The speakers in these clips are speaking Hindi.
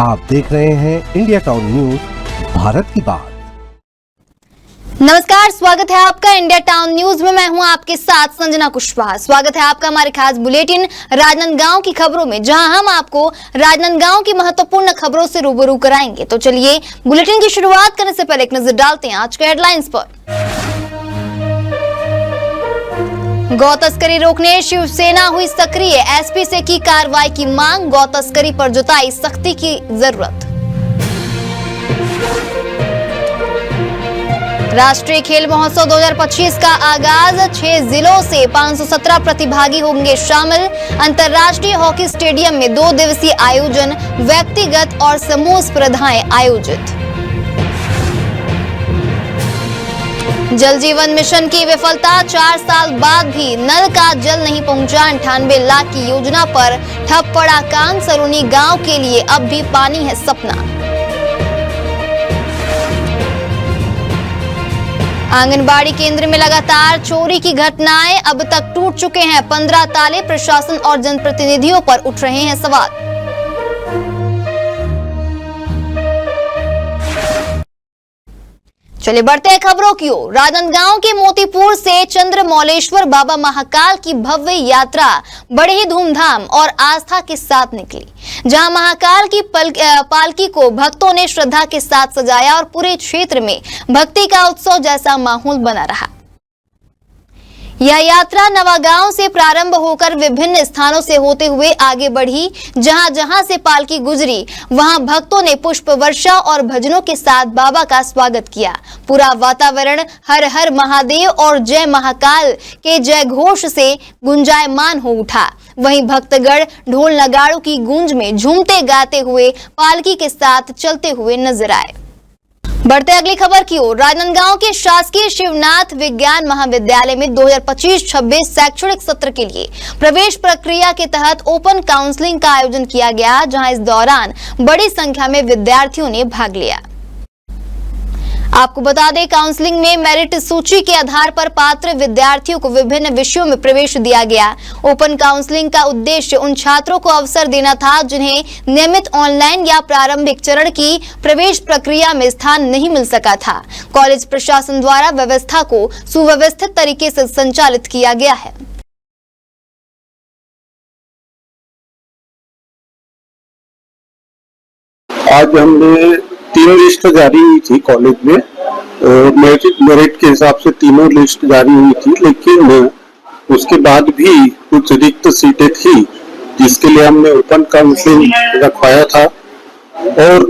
आप देख रहे हैं इंडिया टाउन न्यूज, भारत की बात। नमस्कार, स्वागत है आपका इंडिया टाउन न्यूज में। मैं हूं आपके साथ संजना कुशवाहा। स्वागत है आपका हमारे खास बुलेटिन राजनांदगांव की खबरों में, जहां हम आपको राजनांदगांव की महत्वपूर्ण खबरों से रूबरू कराएंगे। तो चलिए बुलेटिन की शुरुआत करने से पहले एक नजर डालते हैं आज के हेडलाइंस पर। गौ तस्करी रोकने शिवसेना हुई सक्रिय, एसपी से की कार्रवाई की मांग, गौ तस्करी पर जताई सख्ती की जरूरत। राष्ट्रीय खेल महोत्सव 2025 का आगाज, 6 जिलों से 517 प्रतिभागी होंगे शामिल। अंतर्राष्ट्रीय हॉकी स्टेडियम में 2 दिवसीय आयोजन, व्यक्तिगत और समूह स्पर्धाएं आयोजित। जल जीवन मिशन की विफलता, 4 साल बाद भी नल का जल नहीं पहुंचा। 98 लाख की योजना पर ठप पड़ा काम, सरूनी गांव के लिए अब भी पानी है सपना। आंगनबाड़ी केंद्र में लगातार चोरी की घटनाएं, अब तक टूट चुके हैं 15 ताले। प्रशासन और जनप्रतिनिधियों पर उठ रहे हैं सवाल। चलिए बढ़ते हैं खबरों की ओर। राजनांदगांव के मोतीपुर से चंद्रमौलेश्वर बाबा महाकाल की भव्य यात्रा बड़े ही धूमधाम और आस्था के साथ निकली, जहां महाकाल की पालकी को भक्तों ने श्रद्धा के साथ सजाया और पूरे क्षेत्र में भक्ति का उत्सव जैसा माहौल बना रहा। यह यात्रा नवागांव से प्रारंभ होकर विभिन्न स्थानों से होते हुए आगे बढ़ी। जहां जहां से पालकी गुजरी, वहां भक्तों ने पुष्प वर्षा और भजनों के साथ बाबा का स्वागत किया। पूरा वातावरण हर हर महादेव और जय महाकाल के जय घोष से गुंजायमान हो उठा। वहीं भक्तगण ढोल नगाड़ों की गूंज में झूमते गाते हुए पालकी के साथ चलते हुए नजर आए। बढ़ते अगली खबर की ओर। राजनांदगांव के शासकीय शिवनाथ विज्ञान महाविद्यालय में 2025-26 शैक्षणिक सत्र के लिए प्रवेश प्रक्रिया के तहत ओपन काउंसलिंग का आयोजन किया गया, जहां इस दौरान बड़ी संख्या में विद्यार्थियों ने भाग लिया। आपको बता दें, काउंसलिंग में मेरिट सूची के आधार पर पात्र विद्यार्थियों को विभिन्न विषयों में प्रवेश दिया गया। ओपन काउंसलिंग का उद्देश्य उन छात्रों को अवसर देना था जिन्हें नियमित ऑनलाइन या प्रारंभिक चरण की प्रवेश प्रक्रिया में स्थान नहीं मिल सका था। कॉलेज प्रशासन द्वारा व्यवस्था को सुव्यवस्थित तरीके से संचालित किया गया है। आज हमने 3 लिस्ट जारी हुई थी कॉलेज में, और मेरिट के हिसाब से तीनों लिस्ट जारी हुई थी, लेकिन उसके बाद भी कुछ रिक्त सीटें थी जिसके लिए हमने ओपन काउंसलिंग रखवाया था। और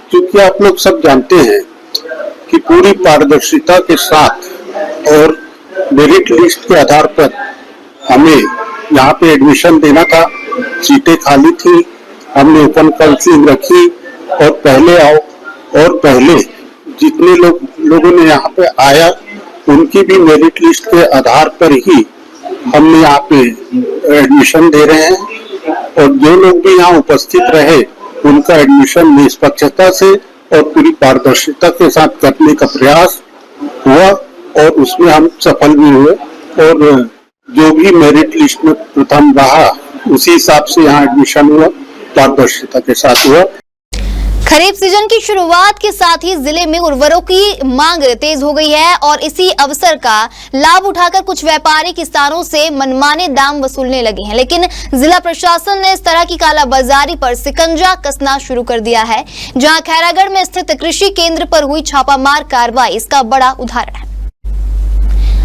क्योंकि आप लोग सब जानते हैं कि पूरी पारदर्शिता के साथ और मेरिट लिस्ट के आधार पर हमें यहाँ पे एडमिशन देना था। सीटें खाली थी, हमने ओपन काउंसलिंग रखी और पहले आओ और पहले जितने लोगों ने यहाँ पे आया उनकी भी मेरिट लिस्ट के आधार पर ही हमने यहाँ पे एडमिशन दे रहे हैं। और जो लोग भी यहाँ उपस्थित रहे उनका एडमिशन निष्पक्षता से और पूरी पारदर्शिता के साथ करने का प्रयास हुआ और उसमें हम सफल भी हुए। और जो भी मेरिट लिस्ट में प्रथम रहा उसी हिसाब से यहाँ एडमिशन हुआ, पारदर्शिता के साथ हुआ। खरीफ सीजन की शुरुआत के साथ ही जिले में उर्वरकों की मांग तेज हो गई है और इसी अवसर का लाभ उठाकर कुछ व्यापारी किसानों से मनमाने दाम वसूलने लगे हैं। लेकिन जिला प्रशासन ने इस तरह की कालाबाजारी पर शिकंजा कसना शुरू कर दिया है। जहां खैरागढ़ में स्थित कृषि केंद्र पर हुई छापामार कार्रवाई इसका बड़ा उदाहरण है।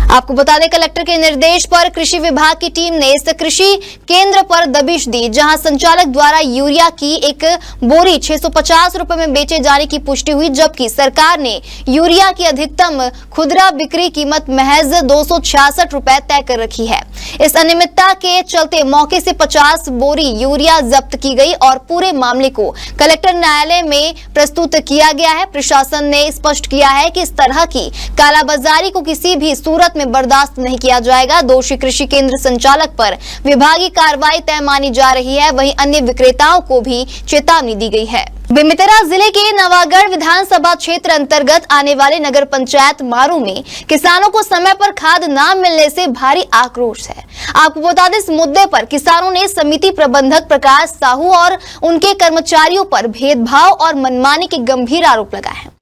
आपको बता दें, कलेक्टर के निर्देश पर कृषि विभाग की टीम ने इस कृषि केंद्र पर दबिश दी, जहां संचालक द्वारा यूरिया की एक बोरी 650 रुपए में बेचे जाने की पुष्टि हुई, जबकि सरकार ने यूरिया की अधिकतम खुदरा बिक्री कीमत महज 266 रुपए तय कर रखी है। इस अनियमितता के चलते मौके से 50 बोरी यूरिया जब्त की गई और पूरे मामले को कलेक्टर न्यायालय में प्रस्तुत किया गया है। प्रशासन ने स्पष्ट किया है कि इस तरह की कालाबाजारी को किसी भी सूरत हालत में बर्दाश्त नहीं किया जाएगा। दोषी कृषि केंद्र संचालक पर विभागीय कार्रवाई तय मानी जा रही है। वहीं अन्य विक्रेताओं को भी चेतावनी दी गई है। बेमेतरा जिले के नवागढ़ विधानसभा क्षेत्र अंतर्गत आने वाले नगर पंचायत मारू में किसानों को समय पर खाद न मिलने से भारी आक्रोश है। आपको बता दें, इस मुद्दे पर किसानों ने समिति प्रबंधक प्रकाश साहू और उनके कर्मचारियों पर भेदभाव और मनमानी के गंभीर आरोप लगाए हैं।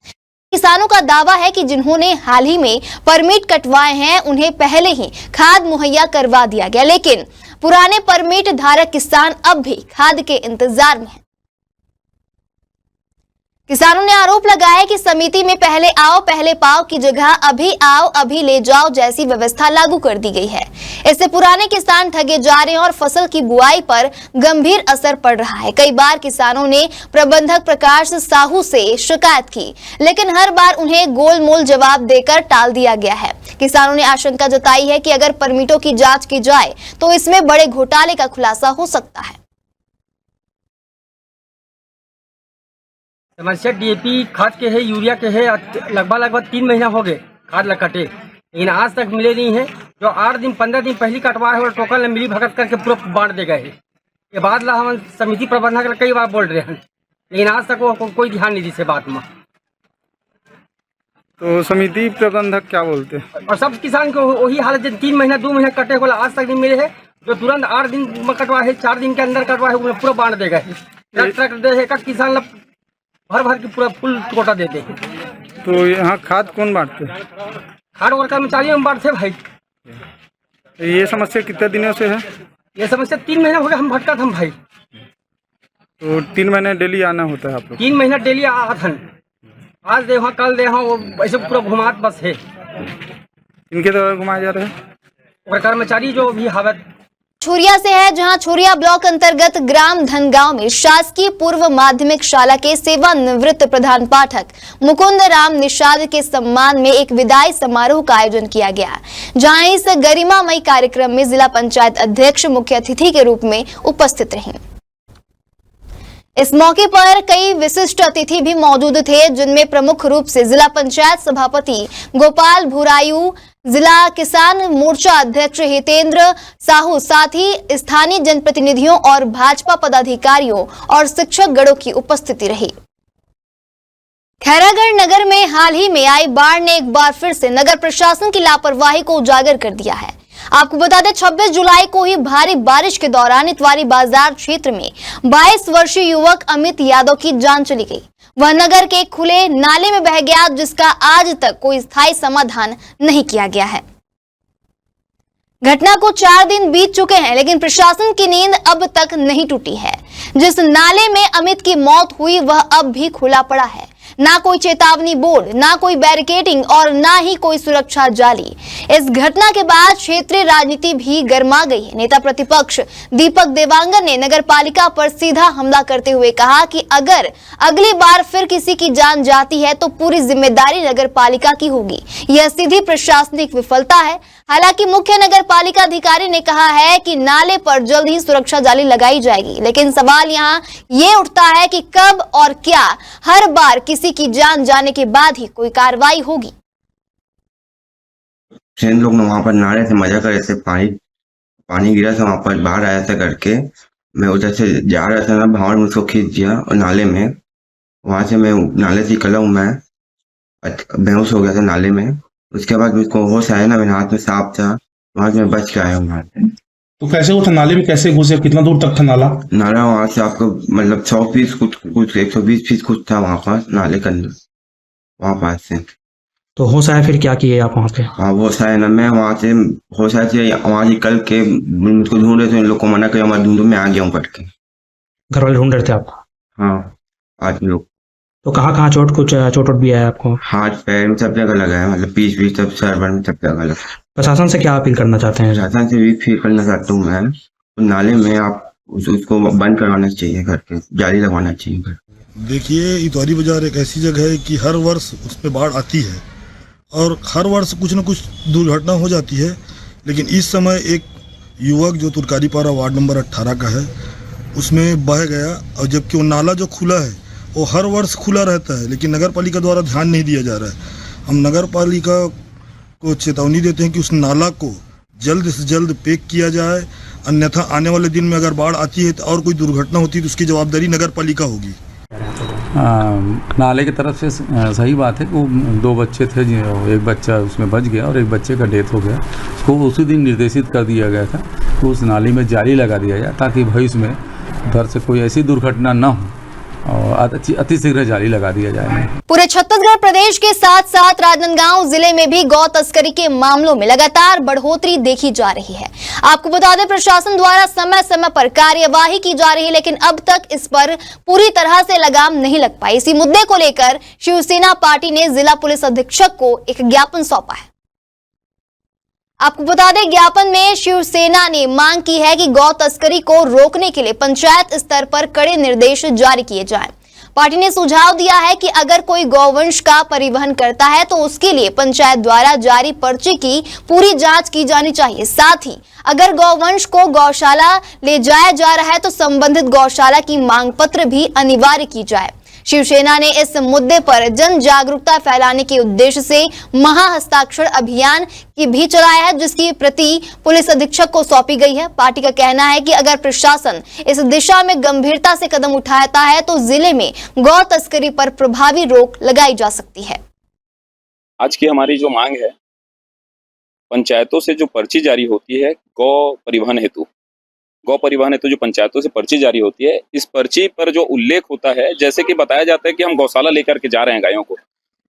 किसानों का दावा है कि जिन्होंने हाल ही में परमिट कटवाए हैं उन्हें पहले ही खाद मुहैया करवा दिया गया, लेकिन पुराने परमिट धारक किसान अब भी खाद के इंतजार में हैं। किसानों ने आरोप लगाया है कि समिति में पहले आओ पहले पाओ की जगह अभी आओ अभी ले जाओ जैसी व्यवस्था लागू कर दी गई है। इससे पुराने किसान ठगे जा रहे हैं और फसल की बुआई पर गंभीर असर पड़ रहा है। कई बार किसानों ने प्रबंधक प्रकाश साहू से शिकायत की, लेकिन हर बार उन्हें गोलमोल जवाब देकर टाल दिया गया है। किसानों ने आशंका जताई है कि अगर परमिटों की जांच की जाए तो इसमें बड़े घोटाले का खुलासा हो सकता है। समस्या डीएपी खाद के है, यूरिया के है। लगभग 3 महीना हो गए खाद कटे, लेकिन आज तक मिले नहीं है। जो 8 दिन 15 दिन पहले कटवाए हुए टोकन मिली भगत करके पूरा बांट दे गए। ये बात ला हम समिति प्रबंधक कई बार बोल रहे हैं, लेकिन आज तक वो कोई ध्यान नहीं दी से बात में। तो समिति प्रबंधक क्या बोलते हैं? और सब किसान को वही हालत, 3 महीना 2 महीना कटे वाला आज तक नहीं मिले है। जो तुरंत 8 दिन में कटवाए है, 4 दिन के अंदर कटवाए है, पूरा बांट दे गए। ट्रक दे है, किसान भर भर के पूरा फुल कोटा देते हैं। तो यहाँ खाद कौन बांटते हैं? खाद और कर्मचारी में बांटते भाई। ये समस्या कितने दिनों से है? ये समस्या 3 महीना हो गया हम भटका था भाई। तो 3 महीने डेली आना होता है आप लोग? 3 महीना डेली आथन, आज दे वहाँ कल दे वहाँ, वो ऐसे पूरा घुमात बस है। इनके द्वारा घुमाए जा रहे हैं और कर्मचारी जो भी हावत छुरिया से है, जहां छुरिया ब्लॉक अंतर्गत ग्राम धनगांव में शासकीय पूर्व माध्यमिक शाला के सेवानिवृत्त प्रधान पाठक मुकुंद राम निषाद के सम्मान में एक विदाई समारोह का आयोजन किया गया, जहां इस गरिमामयी कार्यक्रम में जिला पंचायत अध्यक्ष मुख्य अतिथि के रूप में उपस्थित रहीं। इस मौके पर कई विशिष्ट अतिथि भी मौजूद थे, जिनमें प्रमुख रूप से जिला पंचायत सभापति गोपाल भूरायू, जिला किसान मोर्चा अध्यक्ष हितेंद्र साहू, साथ ही स्थानीय जनप्रतिनिधियों और भाजपा पदाधिकारियों और शिक्षक गणों की उपस्थिति रही। खैरागढ़ नगर में हाल ही में आई बाढ़ ने एक बार फिर से नगर प्रशासन की लापरवाही को उजागर कर दिया है। आपको बता दें, 26 जुलाई को ही भारी बारिश के दौरान इतवारी बाजार क्षेत्र में 22 वर्षीय युवक अमित यादव की जान चली गई। वह नगर के खुले नाले में बह गया, जिसका आज तक कोई स्थायी समाधान नहीं किया गया है। घटना को 4 दिन बीत चुके हैं, लेकिन प्रशासन की नींद अब तक नहीं टूटी है। जिस नाले में अमित की मौत हुई वह अब भी खुला पड़ा है। ना कोई चेतावनी बोर्ड, ना कोई बैरिकेडिंग और ना ही कोई सुरक्षा जाली। इस घटना के बाद क्षेत्रीय राजनीति भी गर्मा गई है। नेता प्रतिपक्ष दीपक देवांगन ने नगर पालिका पर सीधा हमला करते हुए कहा कि अगर अगली बार फिर किसी की जान जाती है तो पूरी जिम्मेदारी नगर पालिका की होगी। यह सीधी प्रशासनिक विफलता है। हालांकि मुख्य नगर पालिका अधिकारी ने कहा है कि नाले पर जल्द ही सुरक्षा जाली लगाई जाएगी, लेकिन सवाल यहाँ ये उठता है कि कब और क्या हर बार किसी की जान जाने के बाद ही कोई कार्रवाई होगी। लोग वहां पर नाले से मजा कर रहे थे, पानी गिरा था वहां पर, बाहर आया था करके। मैं उधर से जा रहा था ना, भावर मुझको खींच दिया और नाले में, वहां से मैं नाले से निकला हूँ, मैं बेहोश हो गया था नाले में। उसके बाद मुझको होश आया ना, मेरे हाथ में सांप था, वहां से मैं बच के आया हूँ वहां से। तो कैसे वो था, नाले में कैसे घुसे, कितना दूर तक था नाला? नाला वहां से आपको मतलब 100 फीट कुछ 120 फीट कुछ था वहां पर, नाले के अंदर वहां पास से। तो होश आया, फिर क्या किए आप वहाँ पे? हाँ होश आया ना, मैं वहां से होश आया थे, वहां निकल के मुझको ढूंढ रहे थे, इन लोग को मना किया, मैं ढूंढो में आ गया हूँ पट के। घर वाले ढूंढ रहे थे आपको? हाँ, आदमी लोग। तो कहाँ कहाँ चोट भी आया आपको? हाथ पैर में सब जगह लगा है, मतलब पीठ भी सब, सर्वर में सब जगह लगा। प्रशासन से क्या अपील करना चाहते हैं? प्रशासन से भी फील करना चाहता हूँ मैं, तो नाले में आप उसको बंद करवाना चाहिए, करके जाली लगवाना चाहिए। देखिए, इतवारी बाजार एक ऐसी जगह है कि हर वर्ष उस पर बाढ़ आती है और हर वर्ष कुछ न कुछ दुर्घटना हो जाती है। लेकिन इस समय एक युवक जो तुरकारीपारा वार्ड नंबर 18 का है, उसमें बह गया, और जबकि वो नाला जो खुला है वो हर वर्ष खुला रहता है, लेकिन नगर पालिका द्वारा ध्यान नहीं दिया जा रहा है। हम नगर पालिका को चेतावनी देते हैं कि उस नाला को जल्द से जल्द पैक किया जाए, अन्यथा आने वाले दिन में अगर बाढ़ आती है तो और कोई दुर्घटना होती है तो उसकी जवाबदारी नगर पालिका होगी। नाले की तरफ से सही बात है कि वो 2 बच्चे थे, एक बच्चा उसमें बच गया और एक बच्चे का डेथ हो गया। उसको उसी दिन निर्देशित कर दिया गया था कि उस नाली में जाली लगा दिया जाए ताकि भविष्य में उधर से कोई ऐसी दुर्घटना न हो और अतिशीघ्र जाली लगा दिया जाए। पूरे छत्तीसगढ़ प्रदेश के साथ साथ राजनांदगांव जिले में भी गौ तस्करी के मामलों में लगातार बढ़ोतरी देखी जा रही है। आपको बता दें, प्रशासन द्वारा समय समय पर कार्यवाही की जा रही है, लेकिन अब तक इस पर पूरी तरह से लगाम नहीं लग पाई। इसी मुद्दे को लेकर शिवसेना पार्टी ने जिला पुलिस अधीक्षक को एक ज्ञापन सौंपा है। आपको बता दें, ज्ञापन में शिवसेना ने मांग की है कि गौ तस्करी को रोकने के लिए पंचायत स्तर पर कड़े निर्देश जारी किए जाएं। पार्टी ने सुझाव दिया है कि अगर कोई गौवंश का परिवहन करता है तो उसके लिए पंचायत द्वारा जारी पर्ची की पूरी जांच की जानी चाहिए। साथ ही अगर गौवंश को गौशाला ले जाया जा रहा है तो संबंधित गौशाला की मांग पत्र भी अनिवार्य की जाए। शिवसेना ने इस मुद्दे पर जन जागरूकता फैलाने के उद्देश्य से महाहस्ताक्षर अभियान की भी चलाया है, जिसकी प्रति पुलिस अधीक्षक को सौंपी गई है। पार्टी का कहना है कि अगर प्रशासन इस दिशा में गंभीरता से कदम उठाता है तो जिले में गौ तस्करी पर प्रभावी रोक लगाई जा सकती है। आज की हमारी जो मांग है, पंचायतों से जो पर्ची जारी होती है गौ परिवहन हेतु जो पंचायतों से पर्ची जारी होती है, इस पर्ची पर जो उल्लेख होता है, जैसे कि बताया जाता है कि हम गौशाला लेकर के जा रहे हैं गायों को,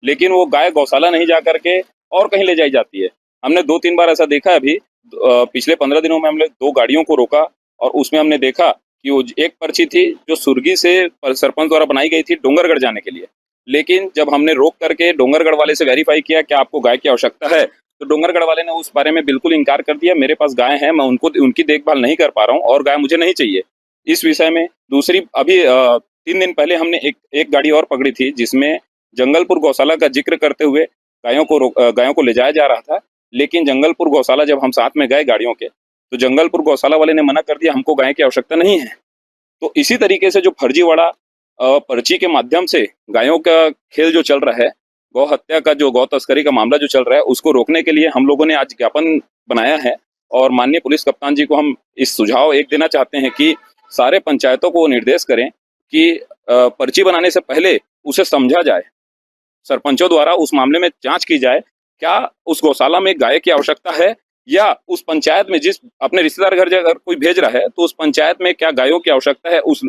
लेकिन वो गाय गौशाला नहीं जा करके और कहीं ले जाई जाती है। हमने 2-3 बार ऐसा देखा है। अभी पिछले 15 दिनों में हमने 2 गाड़ियों को रोका और उसमें हमने देखा कि वो एक पर्ची थी जो सुरगी से सरपंच द्वारा बनाई गई थी डोंगरगढ़ जाने के लिए, लेकिन जब हमने रोक करके डोंगरगढ़ वाले से वेरीफाई किया कि आपको गाय की आवश्यकता है, तो डोंगरगढ़ वाले ने उस बारे में बिल्कुल इनकार कर दिया। मेरे पास गाय हैं, मैं उनकी देखभाल नहीं कर पा रहा हूं और गाय मुझे नहीं चाहिए। इस विषय में दूसरी अभी 3 दिन पहले हमने एक गाड़ी और पकड़ी थी जिसमें जंगलपुर गौशाला का जिक्र करते हुए गायों को ले जाया जा रहा था, लेकिन जंगलपुर गौशाला जब हम साथ में गए गाड़ियों के, तो जंगलपुर गौशाला वाले ने मना कर दिया, हमको गाय की आवश्यकता नहीं है। तो इसी तरीके से जो फर्जीवाड़ा पर्ची के माध्यम से गायों का खेल जो चल रहा है, गौ हत्या का जो गौ तस्करी का मामला जो चल रहा है, उसको रोकने के लिए हम लोगों ने आज ज्ञापन बनाया है और माननीय पुलिस कप्तान जी को हम इस सुझाव एक देना चाहते हैं कि सारे पंचायतों को निर्देश करें कि पर्ची बनाने से पहले उसे समझा जाए, सरपंचों द्वारा उस मामले में जांच की जाए, क्या उस गौशाला में गाय की आवश्यकता है या उस पंचायत में जिस अपने रिश्तेदार घर अगर कोई भेज रहा है तो उस पंचायत में क्या गायों की आवश्यकता है, उस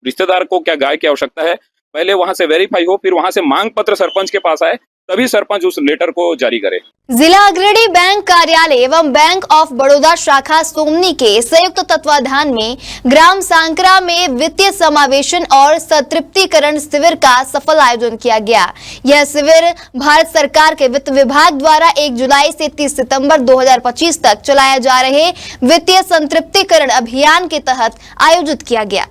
रिश्तेदार को क्या गाय की आवश्यकता है, पहले वहां से वेरीफाई हो, फिर वहां से मांग पत्र सरपंच के पास आए, तभी सरपंच उस लेटर को जारी करे। जिला अग्रणी बैंक कार्यालय एवं बैंक ऑफ बड़ौदा शाखा सोमनी के संयुक्त तत्वाधान में ग्राम सांकरा में वित्तीय समावेशन और संतृप्तिकरण शिविर का सफल आयोजन किया गया। यह शिविर भारत सरकार के वित्त विभाग द्वारा 1 जुलाई से 30 सितंबर 2025 तक चलाए जा रहे वित्तीय संतृप्तिकरण अभियान के तहत आयोजित किया गया।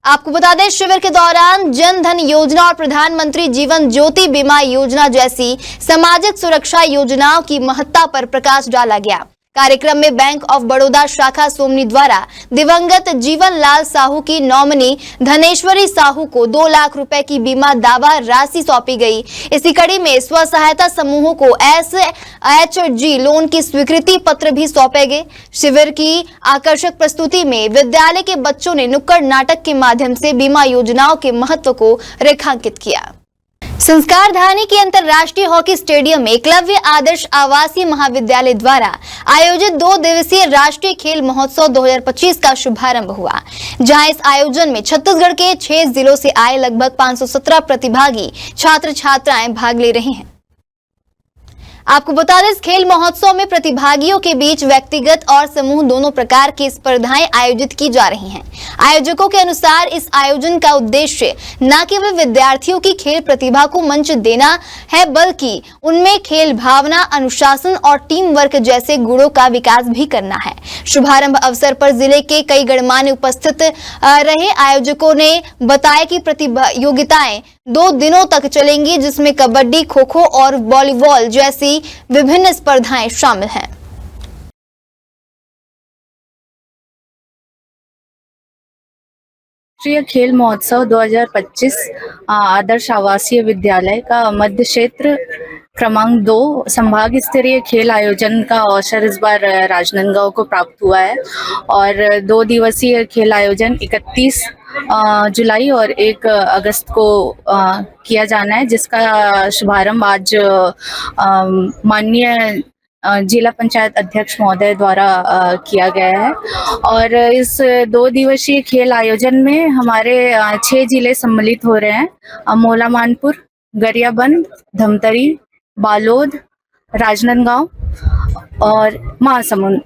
आपको बता दें, शिविर के दौरान जन धन योजना और प्रधानमंत्री जीवन ज्योति बीमा योजना जैसी सामाजिक सुरक्षा योजनाओं की महत्ता पर प्रकाश डाला गया। कार्यक्रम में बैंक ऑफ बड़ौदा शाखा सोमनी द्वारा दिवंगत जीवन लाल साहू की नॉमिनी धनेश्वरी साहू को 2 लाख रुपए की बीमा दावा राशि सौंपी गई। इसी कड़ी में स्व सहायता समूहों को SHG लोन की स्वीकृति पत्र भी सौंपे गए। शिविर की आकर्षक प्रस्तुति में विद्यालय के बच्चों ने नुक्कड़ नाटक के माध्यम से बीमा योजनाओं के महत्व को रेखांकित किया। संस्कारधानी के अंतर्राष्ट्रीय हॉकी स्टेडियम में एकलव्य आदर्श आवासीय महाविद्यालय द्वारा आयोजित 2 दिवसीय राष्ट्रीय खेल महोत्सव 2025 का शुभारंभ हुआ, जहां इस आयोजन में छत्तीसगढ़ के 6 जिलों से आए लगभग 517 प्रतिभागी छात्र छात्राएं भाग ले रहे हैं। आपको बता दें, इस खेल महोत्सव में प्रतिभागियों के बीच व्यक्तिगत और समूह दोनों प्रकार की स्पर्धाएं आयोजित की जा रही हैं। आयोजकों के अनुसार इस आयोजन का उद्देश्य न केवल विद्यार्थियों की खेल प्रतिभा को मंच देना है, बल्कि उनमें खेल भावना, अनुशासन और टीम वर्क जैसे गुणों का विकास भी करना है। शुभारंभ अवसर पर जिले के कई गणमान्य उपस्थित रहे। आयोजकों ने बताया कि प्रतियोगिताएं 2 दिनों तक चलेंगी, जिसमें कबड्डी, खो खो और वॉलीबॉल जैसी विभिन्न स्पर्धाएं शामिल हैं। राष्ट्रीय खेल महोत्सव 2025 आदर्श आवासीय विद्यालय का मध्य क्षेत्र क्रमांक 2 संभाग स्तरीय खेल आयोजन का अवसर इस बार राजनांदगांव को प्राप्त हुआ है और 2 दिवसीय खेल आयोजन 31 जुलाई और 1 अगस्त को किया जाना है, जिसका शुभारंभ आज माननीय जिला पंचायत अध्यक्ष महोदय द्वारा किया गया है। और इस 2 दिवसीय खेल आयोजन में हमारे 6 जिले सम्मिलित हो रहे हैं: अमोला मानपुर, गरियाबंद, धमतरी, बालोद, राजनांदगांव और महासमुंद।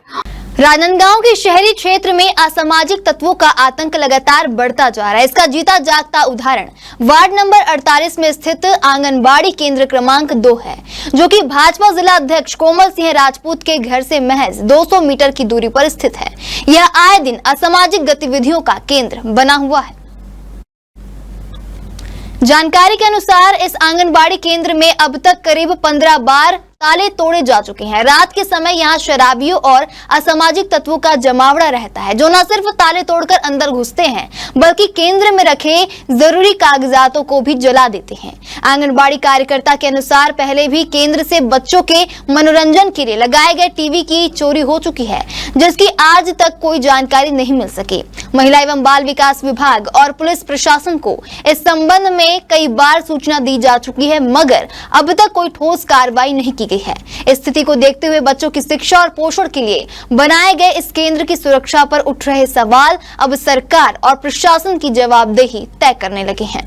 राजनांदगांव के शहरी क्षेत्र में असामाजिक तत्वों का आतंक लगातार बढ़ता जा रहा है। इसका जीता जागता उदाहरण वार्ड नंबर 48 में स्थित आंगनबाड़ी केंद्र क्रमांक 2 है, जो कि भाजपा जिला अध्यक्ष कोमल सिंह राजपूत के घर से महज 200 मीटर की दूरी पर स्थित है। यह आए दिन असामाजिक गतिविधियों का केंद्र बना हुआ है। जानकारी के अनुसार इस आंगनबाड़ी केंद्र में अब तक करीब 15 बार ताले तोड़े जा चुके हैं। रात के समय यहां शराबियों और असामाजिक तत्वों का जमावड़ा रहता है, जो न सिर्फ ताले तोड़कर अंदर घुसते हैं बल्कि केंद्र में रखे जरूरी कागजातों को भी जला देते हैं। आंगनबाड़ी कार्यकर्ता के अनुसार पहले भी केंद्र से बच्चों के मनोरंजन के लिए लगाए गए टीवी की चोरी हो चुकी है, जिसकी आज तक कोई जानकारी नहीं मिल सकी। महिला एवं बाल विकास विभाग और पुलिस प्रशासन को इस संबंध में कई बार सूचना दी जा चुकी है, मगर अब तक कोई ठोस कार्रवाई नहीं की गई है। इस स्थिति को देखते हुए बच्चों की शिक्षा और पोषण के लिए बनाए गए इस केंद्र की सुरक्षा पर उठ रहे सवाल अब सरकार और प्रशासन की जवाबदेही तय करने लगे हैं।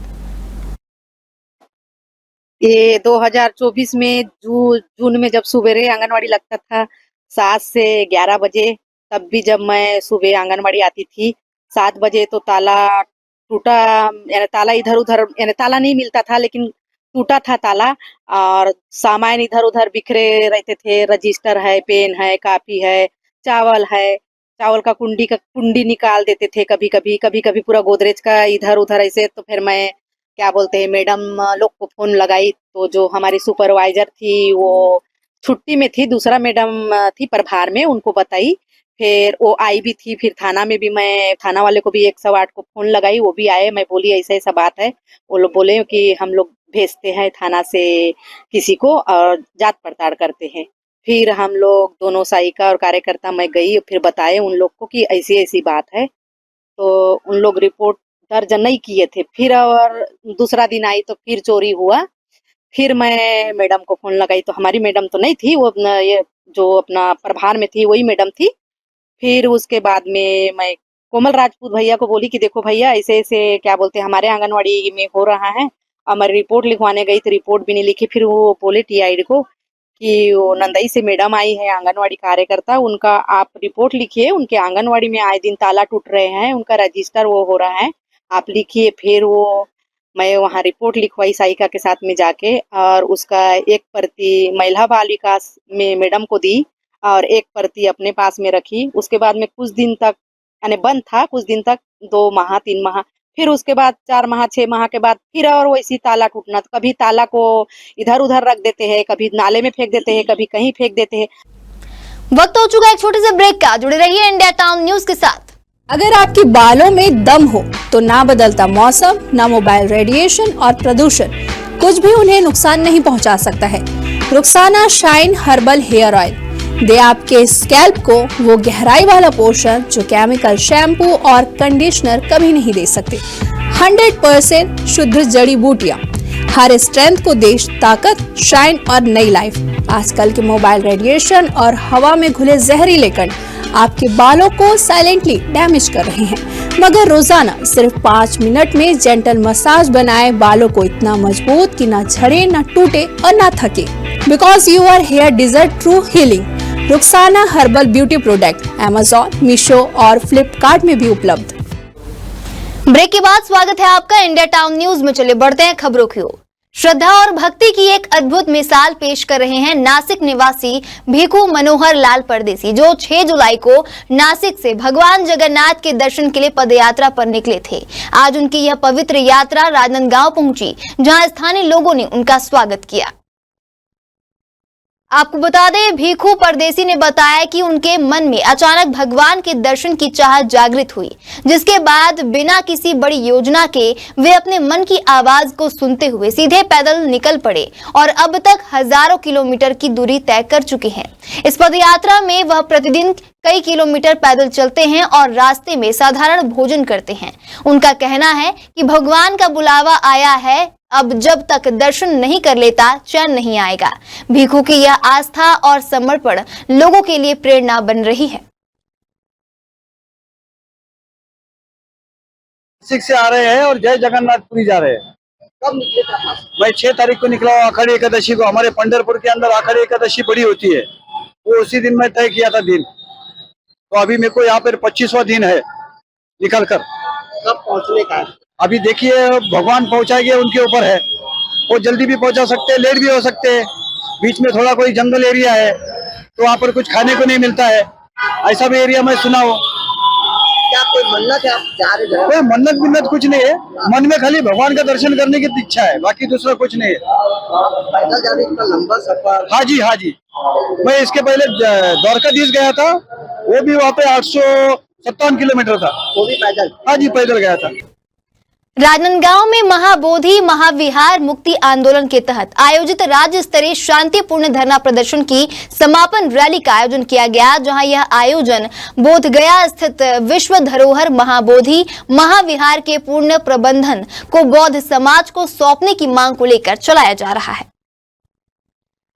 ये 2024 में जून में जब सुबेरे आंगनवाड़ी लगता था 7 से 11 बजे, तब भी जब मैं सुबह आंगनवाड़ी आती थी 7 बजे तो ताला टूटा, यानी ताला इधर उधर, यानी ताला नहीं मिलता था लेकिन टूटा था ताला, और सामान इधर उधर बिखरे रहते थे। रजिस्टर है, पेन है, कापी है, चावल है, चावल का कुंडी निकाल देते थे कभी कभी पूरा गोदरेज का इधर उधर ऐसे। तो फिर मैं क्या बोलते हैं मैडम लोग को फोन लगाई, तो जो हमारी सुपरवाइजर थी वो छुट्टी में थी, दूसरा मैडम थी प्रभार में, उनको बताई। फिर वो आई भी थी, फिर थाना में भी मैं थाना वाले को भी 108 को फोन लगाई, वो भी आए। मैं बोली ऐसा ऐसा बात है, वो लोग बोले कि हम लोग भेजते हैं थाना से किसी को और जांच पड़ताल करते हैं। फिर हम लोग दोनों सहायिका और कार्यकर्ता मैं गई, फिर बताए उन लोग को कि ऐसी ऐसी बात है, तो उन लोग रिपोर्ट दर्ज नहीं किए थे। फिर और दूसरा दिन आई तो फिर चोरी हुआ। फिर मैं मैडम को फोन लगाई, तो हमारी मैडम तो नहीं थी, वो ये जो अपना प्रभार में थी वही मैडम थी। फिर उसके बाद में मैं कोमल राजपूत भैया को बोली कि देखो भैया ऐसे ऐसे क्या बोलते हैं हमारे आंगनवाड़ी में हो रहा है। हमारी रिपोर्ट लिखवाने गई तो रिपोर्ट भी नहीं लिखी। फिर वो बोले टीआईडी को कि वो नंदई से मैडम आई है आंगनवाड़ी कार्यकर्ता, उनका आप रिपोर्ट लिखिए, उनके आंगनवाड़ी में आए दिन ताला टूट रहे हैं, उनका रजिस्टर वो हो रहा है, आप लिखिए। फिर वो मैं वहाँ रिपोर्ट लिखवाई सहायिका के साथ में जाके, और उसका एक प्रति महिला बाल विकास में मैडम को दी और एक प्रति अपने पास में रखी। उसके बाद में कुछ दिन तक यानी बंद था, कुछ दिन तक 2 माह 3 माह, फिर उसके बाद 4 माह 6 माह के बाद फिर और वैसी ताला टूटना। तो कभी ताला को इधर उधर रख देते हैं, कभी नाले में फेंक देते हैं, कभी कहीं फेंक देते हैं। वक्त हो चुका है एक छोटे से ब्रेक का। जुड़े रहिए इंडिया टाउन न्यूज के साथ। अगर आपके बालों में दम हो तो ना बदलता मौसम, ना मोबाइल रेडिएशन और प्रदूषण, कुछ भी उन्हें नुकसान नहीं पहुंचा सकता है। Rukhsana shine herbal hair oil दे आपके स्कैल्प को वो गहराई वाला पोषण जो केमिकल शैम्पू और कंडीशनर कभी नहीं दे सकते। 100% शुद्ध जड़ी बूटियां, हर स्ट्रेंथ को दे ताकत, शाइन और नई लाइफ। आजकल के मोबाइल रेडिएशन और हवा में घुले जहरीले कण आपके बालों को साइलेंटली डैमेज कर रहे हैं, मगर रोजाना सिर्फ 5 मिनट में जेंटल मसाज बनाए बालों को इतना मजबूत कि ना झड़े, ना टूटे और ना थके। Because your hair deserve true healing. Rukhsana herbal beauty product Amazon, Meesho और फ्लिपकार्ट में भी उपलब्ध। ब्रेक के बाद स्वागत है आपका इंडिया टाउन न्यूज में। चले बढ़ते हैं खबरों की ओर। श्रद्धा और भक्ति की एक अद्भुत मिसाल पेश कर रहे हैं नासिक निवासी भिखू मनोहर लाल परदेसी, जो 6 जुलाई को नासिक से भगवान जगन्नाथ के दर्शन के लिए पदयात्रा पर निकले थे। आज उनकी यह पवित्र यात्रा राजनांदगांव पहुंची, जहां स्थानीय लोगों ने उनका स्वागत किया। आपको बता दें, भीखू परदेसी ने बताया कि उनके मन में अचानक भगवान के दर्शन की चाहत जागृत हुई, जिसके बाद बिना किसी बड़ी योजना के वे अपने मन की आवाज को सुनते हुए सीधे पैदल निकल पड़े और अब तक हजारों किलोमीटर की दूरी तय कर चुके हैं। इस पदयात्रा में वह प्रतिदिन कई किलोमीटर पैदल चलते हैं और रास्ते में साधारण भोजन करते हैं। उनका कहना है कि भगवान का बुलावा आया है, अब जब तक दर्शन नहीं कर लेता चैन नहीं आएगा। भीखू की यह आस्था और समर्पण लोगों के लिए प्रेरणा बन रही है। से आ रहे हैं और जय जगन्नाथपुरी जा रहे हैं। कब निकले था? मैं 6 तारीख को निकला हूँ, आषाढ़ी एकादशी को। हमारे पंढरपुर के अंदर आषाढ़ी एकादशी बड़ी होती है, वो उसी दिन मैं तय किया था दिन। तो अभी मेरे को यहाँ पर 25वां दिन है निकल कर। कब पहुँचने का? अभी देखिए भगवान पहुंचाएंगे, उनके ऊपर है। वो जल्दी भी पहुंचा सकते हैं, लेट भी हो सकते हैं। बीच में थोड़ा कोई जंगल एरिया है तो वहाँ पर कुछ खाने को नहीं मिलता है, ऐसा भी एरिया मैं सुना हो। क्या कोई मन्नत है आप जा रहे हैं? कोई मन्नत बिन्नत कुछ नहीं है, मन में खाली भगवान का दर्शन करने की इच्छा है, बाकी दूसरा कुछ नहीं है। पैदल जाने का लंबा सफर? हाँ जी हाँ जी, मैं इसके पहले द्वारकाधीश गया था, वो भी वहाँ पे 857 किलोमीटर था, वो भी पैदल? हाँ जी पैदल गया था। राजनांदगांव में महाबोधि महाविहार मुक्ति आंदोलन के तहत आयोजित राज्य स्तरीय शांतिपूर्ण धरना प्रदर्शन की समापन रैली का आयोजन किया गया, जहां यह आयोजन बोधगया स्थित विश्व धरोहर महाबोधि महाविहार के पूर्ण प्रबंधन को बौद्ध समाज को सौंपने की मांग को लेकर चलाया जा रहा है।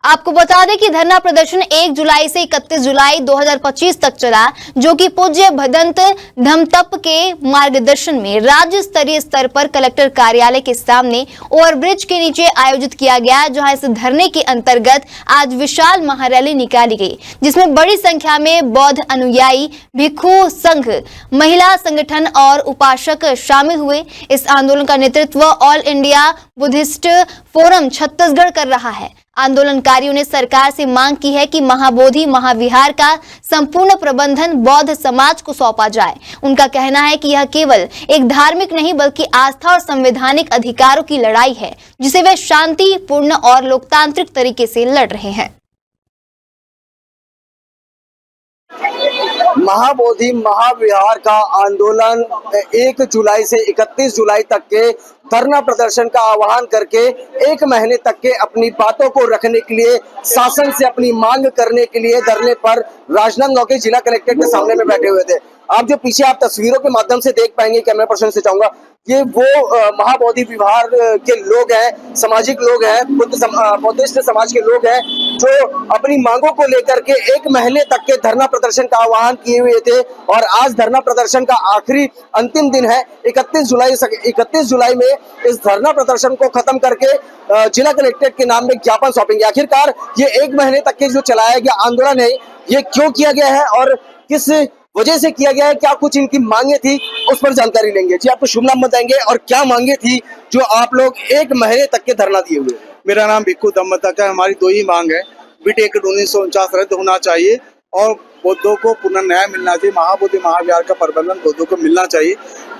आपको बता दें कि धरना प्रदर्शन 1 जुलाई से 31 जुलाई 2025 तक चला, जो कि पूज्य भदंत धमतप के मार्गदर्शन में राज्य स्तरीय स्तर पर कलेक्टर कार्यालय के सामने ओवरब्रिज के नीचे आयोजित किया गया, जहां इस धरने के अंतर्गत आज विशाल महारैली निकाली गई, जिसमें बड़ी संख्या में बौद्ध अनुयायी, भिक्षु संघ, महिला संगठन और उपासक शामिल हुए। इस आंदोलन का नेतृत्व all India Buddhist forum Chhattisgarh कर रहा है। आंदोलनकारियों ने सरकार से मांग की है कि महाबोधि महाविहार का संपूर्ण प्रबंधन बौद्ध समाज को सौंपा जाए। उनका कहना है कि यह केवल एक धार्मिक नहीं बल्कि आस्था और संवैधानिक अधिकारों की लड़ाई है, जिसे वे शांतिपूर्ण और लोकतांत्रिक तरीके से लड़ रहे हैं। महाबोधि महाविहार का आंदोलन 1 जुलाई से 31 जुलाई तक के धरना प्रदर्शन का आह्वान करके 1 महीने तक के अपनी बातों को रखने के लिए, शासन से अपनी मांग करने के लिए धरने पर राजनांदगांव के जिला कलेक्ट्रेट के सामने में बैठे हुए थे। आप जो पीछे आप तस्वीरों के माध्यम से देख पाएंगे, कैमरा पर्सन से चाहूंगा, ये वो महाबोधि विहार के लोग हैं, सामाजिक लोग हैं, बुद्धिस्ट समाज के लोग हैं, जो अपनी मांगों को लेकर के 1 महीने तक के धरना प्रदर्शन का आह्वान किए हुए थे। और आज धरना प्रदर्शन का आखिरी अंतिम दिन है। 31 जुलाई में इस धरना प्रदर्शन को खत्म करके जिला कलेक्ट्रेट के नाम में ज्ञापन सौंपेंगे। आखिरकार ये 1 महीने तक के जो चलाया गया आंदोलन है, ये क्यों किया गया है और किस वजह से किया गया है, क्या कुछ इनकी मांगे थी, उस पर जानकारी लेंगे। जी, आपको शुभ नाम बताएंगे और क्या मांगे थी जो आप लोग 1 महीने तक के धरना दिए हुए? मेरा नाम भिक्खू दम्मतक है। हमारी 2 ही मांग है। बीट एक्ट 1949 रद्द होना चाहिए और बौद्धों को पुनर्न्याय मिलना चाहिए। महाबोधि महाविहार का प्रबंधन बौद्धों को मिलना चाहिए।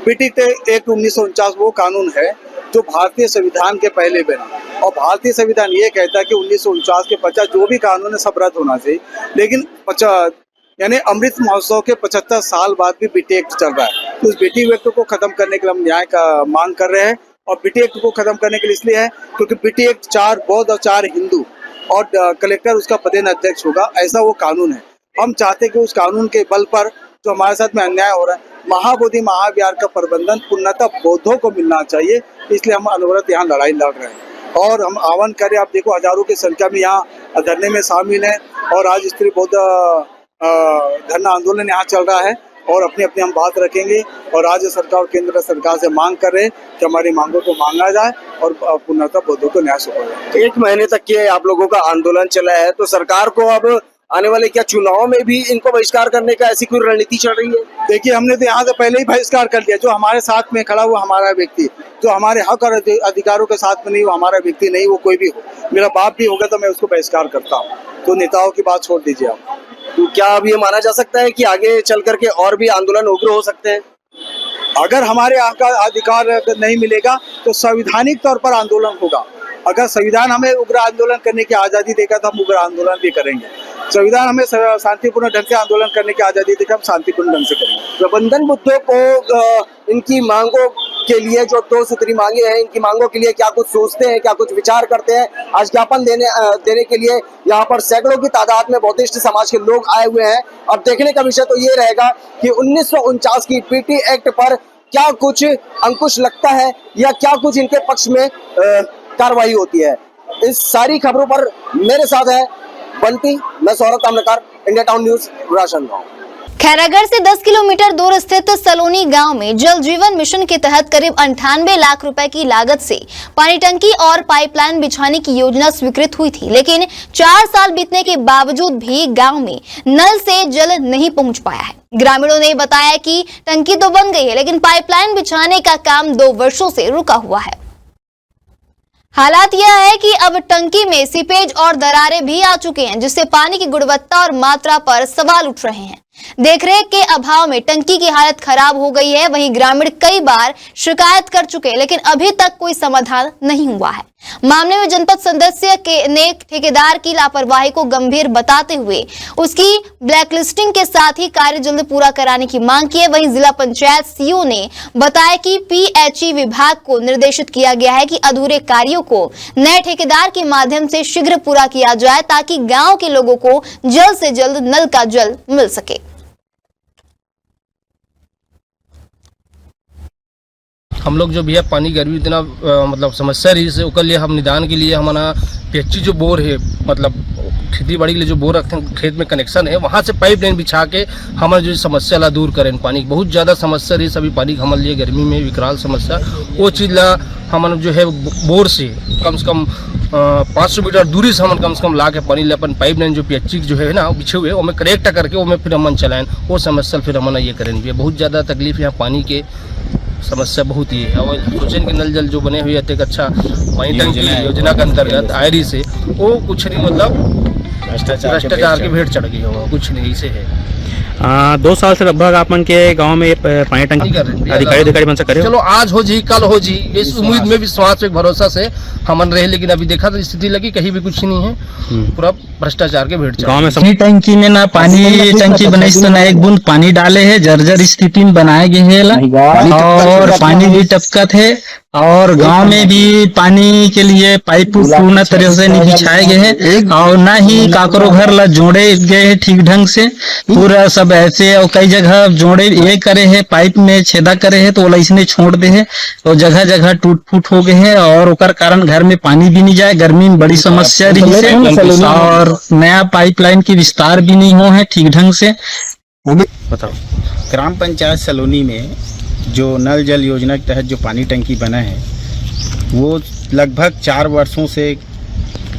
बीट एक्ट 1949 वो कानून है जो भारतीय संविधान के पहले बना, और भारतीय संविधान ये कहता है कि 1949 के पश्चात जो भी कानून है सब रद्द होना चाहिए। लेकिन यानी अमृत महोत्सव के 75 साल बाद भी बीटी एक्ट चल रहा है, तो उस बीटी एक्ट को खत्म करने के लिए हम न्याय का मांग कर रहे हैं। और बीटी एक्ट को खत्म करने के लिए इसलिए है क्योंकि बीटी एक्ट 4 बौद्ध और 4 हिंदू और कलेक्टर उसका पदेन अध्यक्ष होगा, ऐसा वो कानून है। हम चाहते हैं कि उस कानून के बल पर जो हमारे साथ में अन्याय हो रहा है, महाबोधि महाविहार का प्रबंधन पूर्णतः बौद्धों को मिलना चाहिए, इसलिए हम अनवरत यहाँ लड़ाई लड़ रहे हैं। और हम आह्वान करें, आप देखो हजारों की संख्या में यहाँ धरने में शामिल है और आज स्त्री बौद्ध धरना आंदोलन यहाँ चल रहा है और अपनी अपनी हम बात रखेंगे और राज्य सरकार और केंद्र सरकार से मांग कर रहे हैं कि हमारी मांगों को मांगा जाए और पूर्णतः बौद्धों को न्याय सौंपा जाए। 1 महीने तक के आप लोगों का आंदोलन चला है, तो सरकार को अब आने वाले क्या चुनाव में भी इनको बहिष्कार करने का ऐसी कोई रणनीति चल रही है? देखिए, हमने तो यहाँ से पहले ही बहिष्कार कर दिया। जो हमारे साथ में खड़ा हुआ हमारा व्यक्ति, जो हमारे हक और अधिकारों के साथ में नहीं, वो हमारा व्यक्ति नहीं, वो कोई भी हो, मेरा बाप भी होगा तो मैं उसको बहिष्कार करता हूँ। तो नेताओं की बात छोड़ दीजिए आप। तो क्या अब ये माना जा सकता है कि आगे चल करके और भी आंदोलन उग्र हो सकते हैं? अगर हमारे यहाँ का अधिकार नहीं मिलेगा तो संवैधानिक तौर पर आंदोलन होगा। अगर संविधान हमें उग्र आंदोलन करने की आज़ादी देगा तो हम उग्र आंदोलन भी करेंगे। संविधान हमें शांतिपूर्ण ढंग से आंदोलन करने की आज़ादी देगा, हम शांतिपूर्ण ढंग से करेंगे। प्रबंधन मुद्दों को इनकी मांगों के लिए जो 2 सूत्री मांगे हैं, इनकी मांगों के लिए क्या कुछ सोचते हैं, क्या कुछ विचार करते हैं? आज ज्ञापन देने के लिए यहाँ पर सैकड़ों की तादाद में बौद्धिस्ट समाज के लोग आए हुए हैं। अब देखने का विषय तो ये रहेगा कि 1949 की पीटी एक्ट पर क्या कुछ अंकुश लगता है या क्या कुछ इनके पक्ष में कार्रवाई होती है। इस सारी खबरों पर मेरे साथ है बंटी, मैं Saurabh Tamrakar, India town news, Rajnandgaon. Khairagarh से 10 किलोमीटर दूर स्थित सलोनी गांव में जल जीवन मिशन के तहत करीब 98 लाख रुपए की लागत से पानी टंकी और पाइपलाइन बिछाने की योजना स्वीकृत हुई थी, लेकिन 4 साल बीतने के बावजूद भी गांव में नल से जल नहीं पहुंच पाया है। ग्रामीणों ने बताया कि टंकी तो बन गई है, लेकिन पाइपलाइन बिछाने का काम 2 वर्षों से रुका हुआ है। हालात यह है कि अब टंकी में सीपेज और दरारें भी आ चुके हैं, जिससे पानी की गुणवत्ता और मात्रा पर सवाल उठ रहे हैं। देखरेख के अभाव में टंकी की हालत खराब हो गई है। वहीं ग्रामीण कई बार शिकायत कर चुके हैं, लेकिन अभी तक कोई समाधान नहीं हुआ है। मामले में जनपद सदस्य ने ठेकेदार की लापरवाही को गंभीर बताते हुए उसकी ब्लैकलिस्टिंग के साथ ही कार्य जल्द पूरा कराने की मांग की है। वहीं जिला पंचायत सीईओ ने बताया कि पीएचई विभाग को निर्देशित किया गया है कि अधूरे कार्यों को नए ठेकेदार के माध्यम से शीघ्र पूरा किया जाए, ताकि गांव के लोगों को जल्द से जल्द नल का जल मिल सके। हम लोग जो भी है पानी गर्मी इतना मतलब समस्या रही से ओकर लिए हम निदान के लिए हमारा पीएचई जो बोर है, मतलब खेती बाड़ी के लिए जो बोर रखते हैं, खेत में कनेक्शन है, वहाँ से पाइप लाइन बिछा के हमारे जो समस्या ला दूर करें। पानी की बहुत ज़्यादा समस्या रही, सभी पानी हमारे लिए गर्मी में विकराल समस्या, वो चीज़ ला हम जो है बोर से कम 500 मीटर दूरी से हम कम से कम ला के पानी ले अपन पाइप लाइन जो पीएचई जो है ना बिछे हुए वो में कनेक्ट करके वो में फिर हम चलाएं, वो समस्या फिर हम ये करेंगे। बहुत ज़्यादा तकलीफ यहाँ पानी के समस्या बहुत ही है। और सोचें कि नल जल जो बने हुए थे अच्छा पानी टंकी योजना के अंतर्गत आयरी से वो कुछ नहीं, मतलब भ्रष्टाचार की भेंट चढ़ गई हो, कुछ नहीं से है। 2 साल से लगभग अपन के गांव में पानी टंकी अधिकारी बन सके। चलो आज हो जी कल हो जी, इस उम्मीद में विश्वास एक भरोसा से हमन रहे, लेकिन अभी देखा तो स्थिति लगी कहीं भी कुछ नहीं है, पूरा भ्रष्टाचार के भेंट गाँव में पानी टंकी में ना पानी टंकी बनाई तो ना एक बूंद पानी डाले है, जर्जर स्थिति में बनाए गए है और पानी भी टपकत है। और गांव में भी पानी के लिए पाइप पूर्ण तरह से नहीं बिछाए गए हैं और ना ही काकरो घर ला जोड़े गए हैं ठीक ढंग से, पूरा सब ऐसे। और कई जगह जोड़े ये करे हैं, पाइप में छेदा करे हैं तो वो इसने छोड़ दे है और जगह जगह टूट फूट हो गए हैं और उकर कारण घर में पानी भी नहीं जाए। गर्मी में बड़ी समस्या रही है और नया पाइपलाइन की विस्तार भी नहीं हो है ठीक ढंग से। बताओ, ग्राम पंचायत सलोनी में जो नल जल योजना के तहत जो पानी टंकी बना है वो लगभग 4 वर्षों से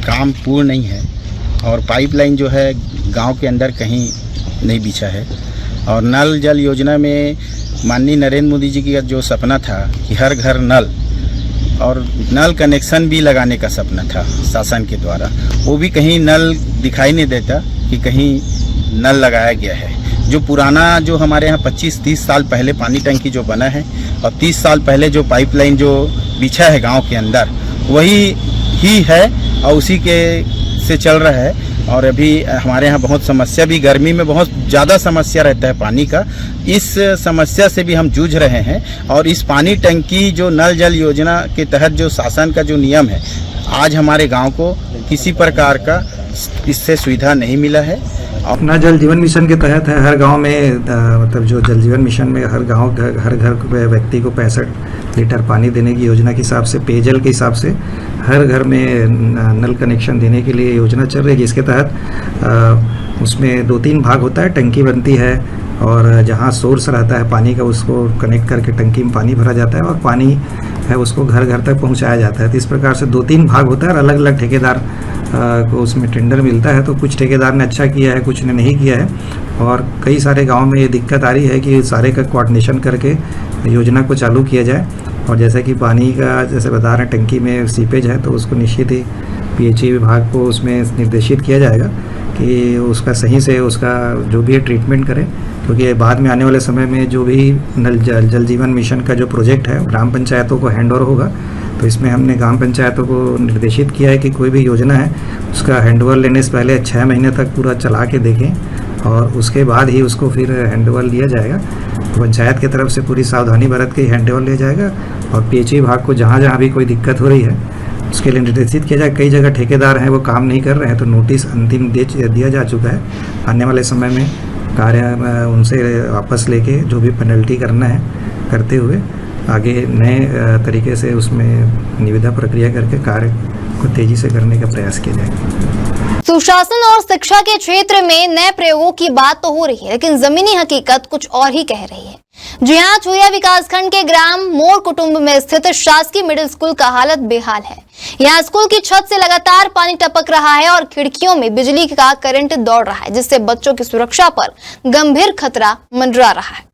काम पूर्ण नहीं है और पाइपलाइन जो है गांव के अंदर कहीं नहीं बिछा है। और नल जल योजना में माननीय नरेंद्र मोदी जी का जो सपना था कि हर घर नल और नल कनेक्शन भी लगाने का सपना था शासन के द्वारा, वो भी कहीं नल दिखाई नहीं देता कि कहीं नल लगाया गया है। जो पुराना जो हमारे यहाँ 25-30 साल पहले पानी टंकी जो बना है और 30 साल पहले जो पाइपलाइन जो बिछा है गांव के अंदर वही ही है और उसी के से चल रहा है। और अभी हमारे यहाँ बहुत समस्या भी, गर्मी में बहुत ज़्यादा समस्या रहता है पानी का, इस समस्या से भी हम जूझ रहे हैं। और इस पानी टंकी जो नल जल योजना के तहत जो शासन का जो नियम है, आज हमारे गांव को किसी प्रकार का इससे सुविधा नहीं मिला है। अपना जल जीवन मिशन के तहत है हर गांव में मतलब जो जल जीवन मिशन में हर गांव हर घर व्यक्ति को 65 लीटर पानी देने की योजना के हिसाब से, पेयजल के हिसाब से हर घर में नल कनेक्शन देने के लिए योजना चल रही है, जिसके तहत उसमें 2-3 भाग होता है। टंकी बनती है और जहां सोर्स रहता है पानी का उसको कनेक्ट करके टंकी में पानी भरा जाता है और पानी है उसको घर घर तक पहुंचाया जाता है। तो इस प्रकार से 2-3 भाग होता है और अलग अलग ठेकेदार को उसमें टेंडर मिलता है। तो कुछ ठेकेदार ने अच्छा किया है, कुछ ने नहीं किया है और कई सारे गांव में ये दिक्कत आ रही है कि सारे का कोऑर्डिनेशन करके योजना को चालू किया जाए। और जैसे कि पानी का जैसे बता रहे हैं टंकी में सीपेज है तो उसको निश्चित ही पीएचई विभाग को उसमें निर्देशित किया जाएगा कि उसका सही से उसका जो भी है ट्रीटमेंट करें, क्योंकि बाद में आने वाले समय में जो भी जल जीवन मिशन का जो प्रोजेक्ट है ग्राम पंचायतों को हैंड ओवर होगा तो इसमें हमने ग्राम पंचायतों को निर्देशित किया है कि कोई भी योजना है उसका हैंडओवर लेने से पहले 6 महीने तक पूरा चला के देखें और उसके बाद ही उसको फिर हैंडओवर लिया जाएगा। तो पंचायत की तरफ से पूरी सावधानी बरत के हैंडओवर लिया जाएगा और पीएचई विभाग को जहाँ जहाँ भी कोई दिक्कत हो रही है उसके लिए निर्देशित किया जाए। कई जगह ठेकेदार हैं वो काम नहीं कर रहे हैं तो नोटिस अंतिम दिया जा चुका है। आने वाले समय में कार्य उनसे वापस लेके जो भी पेनल्टी करना है करते हुए आगे नए तरीके से उसमें निविदा प्रक्रिया करके कार्य को तेजी से करने का प्रयास किया जाएगा। सुशासन और शिक्षा के क्षेत्र में नए प्रयोगों की बात तो हो रही है, लेकिन जमीनी हकीकत कुछ और ही कह रही है। जी हां, चुया विकासखंड के ग्राम मोर कुटुंब में स्थित शासकीय मिडिल स्कूल का हालत बेहाल है। यहाँ स्कूल की छत से लगातार पानी टपक रहा है और खिड़कियों में बिजली का करंट दौड़ रहा है, जिससे बच्चों की सुरक्षा पर गंभीर खतरा मंडरा रहा है।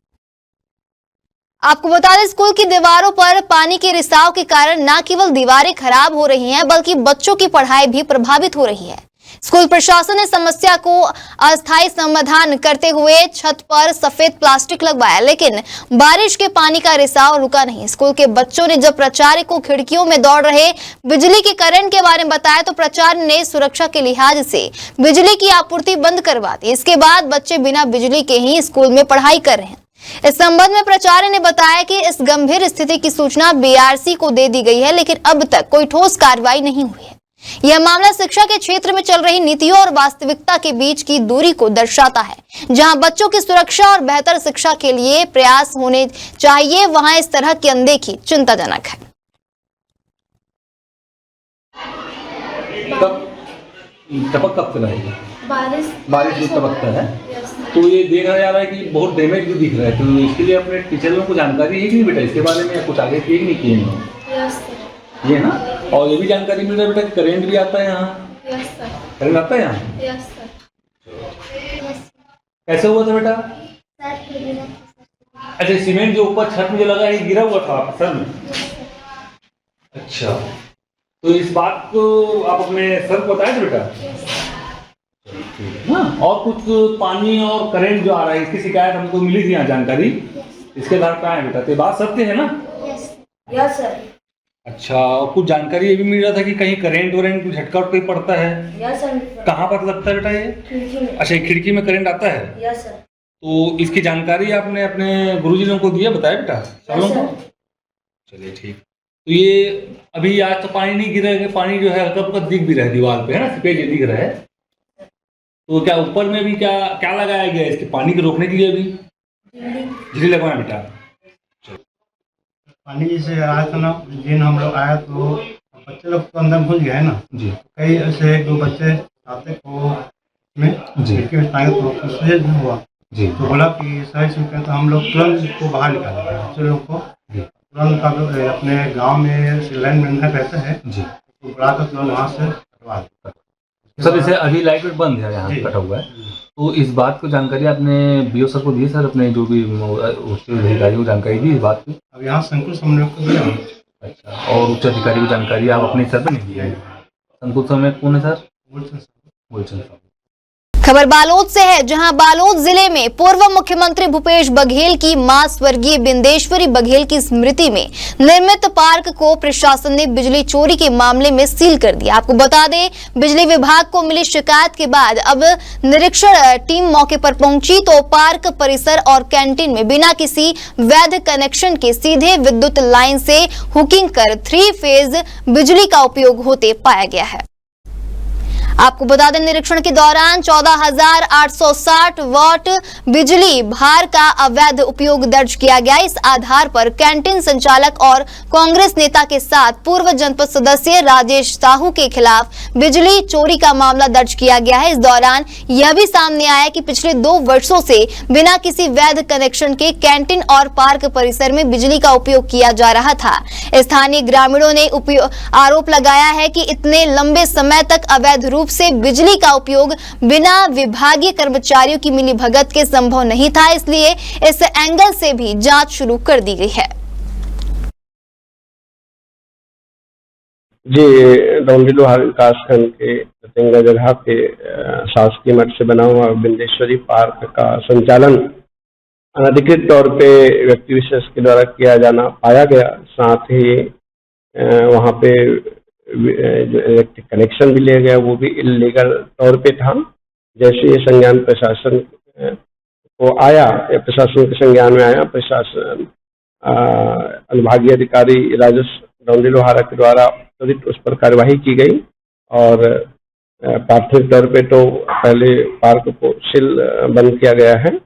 आपको बता दें, स्कूल की दीवारों पर पानी के रिसाव के कारण न केवल दीवारें खराब हो रही हैं, बल्कि बच्चों की पढ़ाई भी प्रभावित हो रही है। स्कूल प्रशासन ने समस्या को अस्थायी समाधान करते हुए छत पर सफेद प्लास्टिक लगवाया, लेकिन बारिश के पानी का रिसाव रुका नहीं। स्कूल के बच्चों ने जब प्राचार्य को खिड़कियों में दौड़ रहे बिजली के करंट के बारे में बताया तो प्राचार्य ने सुरक्षा के लिहाज से बिजली की आपूर्ति बंद करवा दी। इसके बाद बच्चे बिना बिजली के ही स्कूल में पढ़ाई कर रहे हैं। इस संबंध में प्राचार्य ने बताया कि इस गंभीर स्थिति की सूचना बीआरसी को दे दी गई है, लेकिन अब तक कोई ठोस कार्रवाई नहीं हुई है। यह मामला शिक्षा के क्षेत्र में चल रही नीतियों और वास्तविकता के बीच की दूरी को दर्शाता है। जहां बच्चों की सुरक्षा और बेहतर शिक्षा के लिए प्रयास होने चाहिए, वहां इस तरह की अनदेखी चिंताजनक है। टपक कब से रहेगा? बारिश जो टपकता है तो ये देखा जा रहा है कि बहुत डैमेज भी दिख रहा है, तो इसके लिए अपने टीचर लोगों को जानकारी है कि नहीं बेटा इसके बारे में कुछ आगे किए नहीं किए ये ना? और ये भी जानकारी मिल रहा है बेटा करंट भी आता है यहाँ? करंट आता है यहाँ? कैसे हुआ था बेटा? अच्छा, सीमेंट जो ऊपर छत में जो लगा है गिरा हुआ था सर में? अच्छा, तो इस बात को आप अपने सर को बताए थे बेटा? हाँ, और कुछ पानी और करंट जो आ रहा है इसकी शिकायत हमको मिली थी यहाँ जानकारी, इसके आधार पर है बेटा, तो बात सत्य है ना? Yes sir. अच्छा, और कुछ जानकारी ये भी मिल रहा था कि कहीं करंट वरेंट कुछ झटका कोई पड़ता है? Yes sir. कहाँ पर लगता है बेटा ये? खिड़की में। अच्छा, खिड़की में करंट आता है? Yes sir. तो इसकी जानकारी आपने अपने गुरुजी लोगों को दिया, बताया बेटा सब को? चलिए ठीक। तो ये अभी आज तो पानी नहीं गिरा है, पानी जो है हल्का फुल्का दिख भी रहा है दीवार पे, है ना? सफेद दिख रहा है। तो क्या ऊपर में भी क्या लगाया गया है इसके पानी को रोकने के लिए? अभी झिल्ली लगवाना बेटा। पानी जैसे आया था ना, दिन हम लोग आया तो बच्चे लोग तो अंदर घुस गए ना जी। कई ऐसे 1-2 बच्चे आते को में तो उससे हुआ जी। तो बोला कि सही से तो हम लोग तुरंत उसको बाहर निकाले बच्चे लोग को तुरंत अपने गांव में लाइन में रहता है जी, तो बुलाकर तुरंत वहाँ से हटवा दिया। सर जैसे अभी लाइट बंद है यहाँ कटा हुआ है, तो इस बात को जानकारी आपने बीओ सर को दी सर? अपने जो भी अधिकारी को जानकारी दी इस बात की? अब यहाँ संकुल हम लोग को दिया। अच्छा, और उच्च अधिकारी को जानकारी आप अपने सर पर नहीं दी है? संकुल समय कौन है सर? गुलशन साहब। खबर बालोद से है, जहां बालोद जिले में पूर्व मुख्यमंत्री भूपेश बघेल की मां स्वर्गीय बिंदेश्वरी बघेल की स्मृति में निर्मित पार्क को प्रशासन ने बिजली चोरी के मामले में सील कर दिया। आपको बता दें, बिजली विभाग को मिली शिकायत के बाद अब निरीक्षण टीम मौके पर पहुंची तो पार्क परिसर और कैंटीन में बिना किसी वैध कनेक्शन के सीधे विद्युत लाइन से हुकिंग कर 3 फेज बिजली का उपयोग होते पाया गया है। आपको बता दें, निरीक्षण के दौरान 14,860 वाट बिजली भार का अवैध उपयोग दर्ज किया गया। इस आधार पर कैंटीन संचालक और कांग्रेस नेता के साथ पूर्व जनपद सदस्य राजेश साहू के खिलाफ बिजली चोरी का मामला दर्ज किया गया है। इस दौरान यह भी सामने आया कि पिछले 2 वर्षों से बिना किसी वैध कनेक्शन के कैंटीन और पार्क परिसर में बिजली का उपयोग किया जा रहा था। स्थानीय ग्रामीणों ने आरोप लगाया है कि इतने लंबे समय तक अवैध रूप से बिजली का उपयोग बिना विभागीय कर्मचारियों की मिलीभगत के संभव नहीं था, इसलिए इस एंगल से भी जांच शुरू कर दी गई है। जी, डोंडी लोहार विकासखंड के तंगा जगह पे शासकीय मठ से बना हुआ बिंदेश्वरी पार्क का संचालन अनधिकृत तौर पे व्यक्ति विशेष के द्वारा किया जाना पाया गया। साथ ही वहाँ पे जो इलेक्ट्रिक कनेक्शन भी ले गया, वो भी इलीगल तौर पे था। जैसे ये संज्ञान प्रशासन को आया, प्रशासन के संज्ञान में आया, प्रशासन अनुभागीय अधिकारी राजस्व डोंडी लोहारा के द्वारा त्वरित उस पर कार्यवाही की गई और प्राथमिक तौर पे तो पहले पार्क को सील बंद किया गया है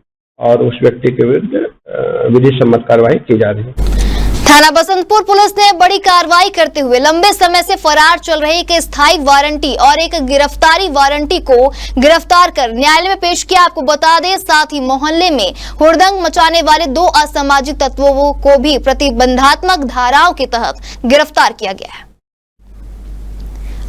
और उस व्यक्ति के विरुद्ध विधि सम्मत कार्रवाई की जा रही है। थाना बसंतपुर पुलिस ने बड़ी कार्रवाई करते हुए लंबे समय से फरार चल रहे एक स्थायी वारंटी और एक गिरफ्तारी वारंटी को गिरफ्तार कर न्यायालय में पेश किया। आपको बता दें, साथ ही मोहल्ले में हुड़दंग मचाने वाले 2 असामाजिक तत्वों को भी प्रतिबंधात्मक धाराओं के तहत गिरफ्तार किया गया है।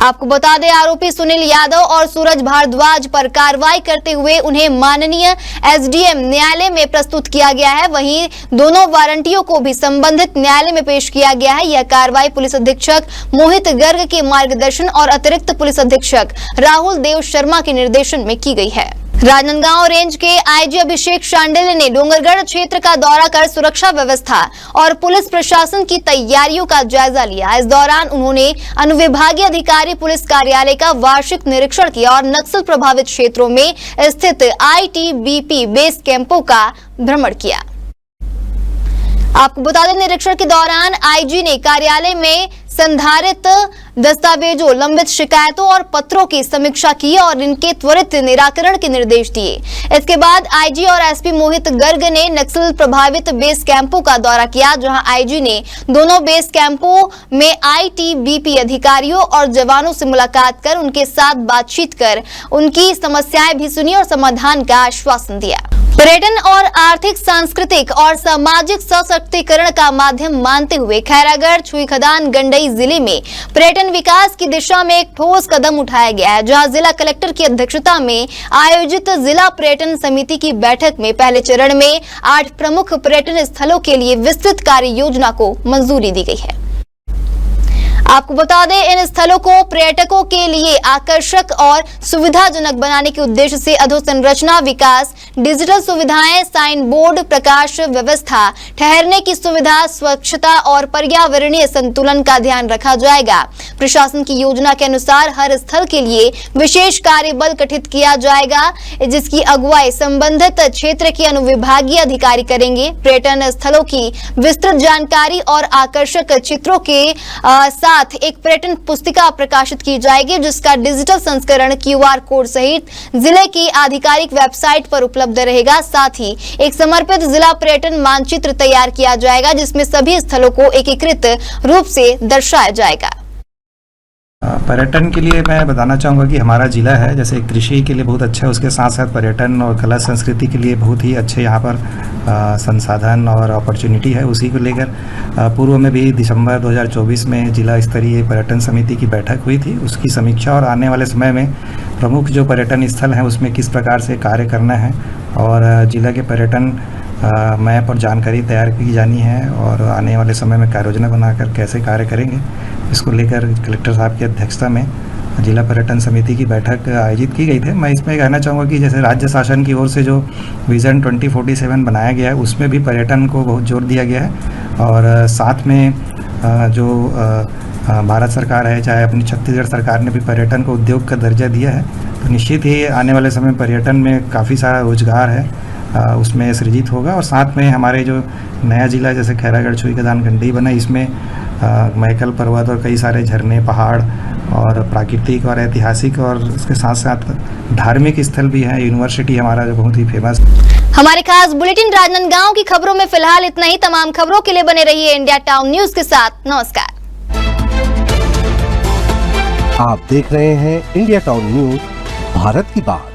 आपको बता दें, आरोपी सुनील यादव और सूरज भारद्वाज पर कार्रवाई करते हुए उन्हें माननीय एसडीएम न्यायालय में प्रस्तुत किया गया है। वहीं दोनों वारंटियों को भी संबंधित न्यायालय में पेश किया गया है। यह कार्रवाई पुलिस अधीक्षक मोहित गर्ग के मार्गदर्शन और अतिरिक्त पुलिस अधीक्षक राहुल देव शर्मा के निर्देशन में की गई है। राजनांदगांव रेंज के आईजी अभिषेक शांडिल्य ने डोंगरगढ़ क्षेत्र का दौरा कर सुरक्षा व्यवस्था और पुलिस प्रशासन की तैयारियों का जायजा लिया। इस दौरान उन्होंने अनुविभागीय अधिकारी पुलिस कार्यालय का वार्षिक निरीक्षण किया और नक्सल प्रभावित क्षेत्रों में स्थित आईटीबीपी बेस कैंपों का भ्रमण किया। आपको बता दें, निरीक्षण के दौरान आईजी ने कार्यालय में संधारित दस्तावेजों, लंबित शिकायतों और पत्रों की समीक्षा की और इनके त्वरित निराकरण के निर्देश दिए। इसके बाद आईजी और एसपी मोहित गर्ग ने नक्सल प्रभावित बेस कैंपों का दौरा किया, जहां आईजी ने दोनों बेस कैंपों में आईटीबीपी अधिकारियों और जवानों से मुलाकात कर उनके साथ बातचीत कर उनकी समस्याएं भी सुनी और समाधान का आश्वासन दिया। पर्यटन और आर्थिक, सांस्कृतिक और सामाजिक सशक्तिकरण का माध्यम मानते हुए खैरागढ़, छुईखदान, गंडई जिले में पर्यटन विकास की दिशा में एक ठोस कदम उठाया गया है, जहां जिला कलेक्टर की अध्यक्षता में आयोजित जिला पर्यटन समिति की बैठक में पहले चरण में 8 प्रमुख पर्यटन स्थलों के लिए विस्तृत कार्य योजना को मंजूरी दी गई है। आपको बता दें, इन स्थलों को पर्यटकों के लिए आकर्षक और सुविधाजनक बनाने के उद्देश्य से अधोसंरचना विकास, डिजिटल सुविधाएं, साइन बोर्ड, प्रकाश व्यवस्था, ठहरने की सुविधा, स्वच्छता और पर्यावरणीय संतुलन का ध्यान रखा जाएगा। प्रशासन की योजना के अनुसार हर स्थल के लिए विशेष कार्य बल गठित किया जाएगा, जिसकी अगुवाई संबंधित क्षेत्र के अनुविभागीय अधिकारी करेंगे। पर्यटन स्थलों की विस्तृत जानकारी और आकर्षक चित्रों के साथ एक पर्यटन पुस्तिका प्रकाशित की जाएगी, जिसका डिजिटल संस्करण क्यूआर कोड सहित जिले की आधिकारिक वेबसाइट पर उपलब्ध रहेगा। साथ ही एक समर्पित जिला पर्यटन मानचित्र तैयार किया जाएगा, जिसमें सभी स्थलों को एकीकृत रूप से दर्शाया जाएगा। पर्यटन के लिए मैं बताना चाहूँगा कि हमारा ज़िला है, जैसे कृषि के लिए बहुत अच्छा है, उसके साथ साथ पर्यटन और कला संस्कृति के लिए बहुत ही अच्छे यहाँ पर संसाधन और अपॉर्चुनिटी है। उसी को लेकर पूर्व में भी दिसंबर 2024 में जिला स्तरीय पर्यटन समिति की बैठक हुई थी। उसकी समीक्षा और आने वाले समय में प्रमुख जो पर्यटन स्थल हैं उसमें किस प्रकार से कार्य करना है और जिला के पर्यटन मैप और जानकारी तैयार की जानी है और आने वाले समय में कार्य योजना बनाकर कैसे कार्य करेंगे, इसको लेकर कलेक्टर साहब की अध्यक्षता में जिला पर्यटन समिति की बैठक आयोजित की गई थी। मैं इसमें कहना चाहूँगा कि जैसे राज्य शासन की ओर से जो विज़न 2047 बनाया गया है उसमें भी पर्यटन को बहुत जोर दिया गया है और साथ में जो भारत सरकार है, चाहे अपनी छत्तीसगढ़ सरकार ने भी पर्यटन को उद्योग का दर्जा दिया है, तो निश्चित ही आने वाले समय पर्यटन में काफ़ी सारा रोजगार है उसमें सृजित होगा। और साथ में हमारे जो नया ज़िला जैसे खैरागढ़, छुईखदान, गंडई बना, इसमें मैकल पर्वत और कई सारे झरने, पहाड़ और प्राकृतिक और ऐतिहासिक और उसके साथ साथ धार्मिक स्थल भी हैं। यूनिवर्सिटी हमारा जो बहुत ही फेमस। हमारे खास बुलेटिन राजनांदगांव की खबरों में फिलहाल इतना ही। तमाम खबरों के लिए बने रहिए इंडिया टाउन न्यूज के साथ। नमस्कार। आप देख रहे हैं इंडिया टाउन न्यूज, भारत की बात।